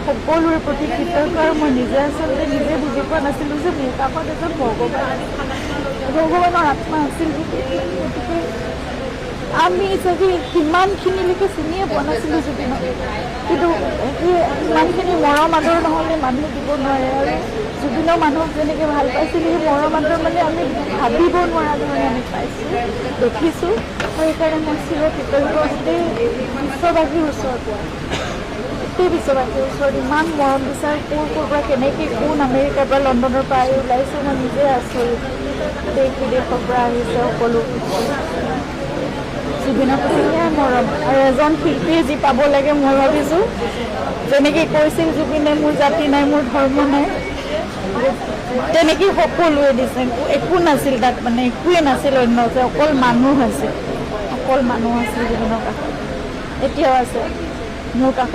সকলোৰে প্ৰতি কৃতজ্ঞ আৰু মই নিজে আচলতে নিজে বুজি পোৱা নাছিলোঁ যে মোৰ কাষত এজন ভগৱানৰ আত্মা আছিল। গতিকে আমি চাগে সিমানখিনিলৈকে চিনিয়ে পোৱা নাছিলোঁ জুবিনক, কিন্তু ইমানখিনি মৰম আদৰ নহ'লে মানুহ দিব নোৱাৰে। আৰু জুবিনৰ মানুহক যেনেকৈ ভাল পাইছিল সেই মৰম আদৰ মানে আমি ভাবিব নোৱাৰা ধৰণে আমি পাইছোঁ, দেখিছোঁ। আৰু সেইকাৰণে মই চিৰকৃতজ্ঞ গোটেই বিশ্ববাসীৰ ওচৰত, গোটেই বিশ্ববাসীৰ ওচৰত ইমান মৰম বিচাৰ ক'ৰ পৰা কেনেকৈ কোন আমেৰিকাৰ পৰা লণ্ডনৰ পৰা আহি ওলাইছোঁ মই নিজে আচৰিত। দেশ বিদেশৰ পৰা আহিছে সকলো। জুবিনৰ প্ৰতি সেয়াই মৰম। আৰু এজন শিল্পীয়ে যি পাব লাগে মই ভাবিছোঁ, যেনেকৈ কৈছিল জুবিনে মোৰ জাতি নাই মোৰ ধৰ্ম নাই, তেনেকৈ সকলোৱে দিছে। একো নাছিল তাত, মানে একোৱেই নাছিল অন্য, যে অকল মানুহ আছিল, অকল মানুহ আছিল জুবিনৰ কাষত। এতিয়াও আছে মোৰ কাষত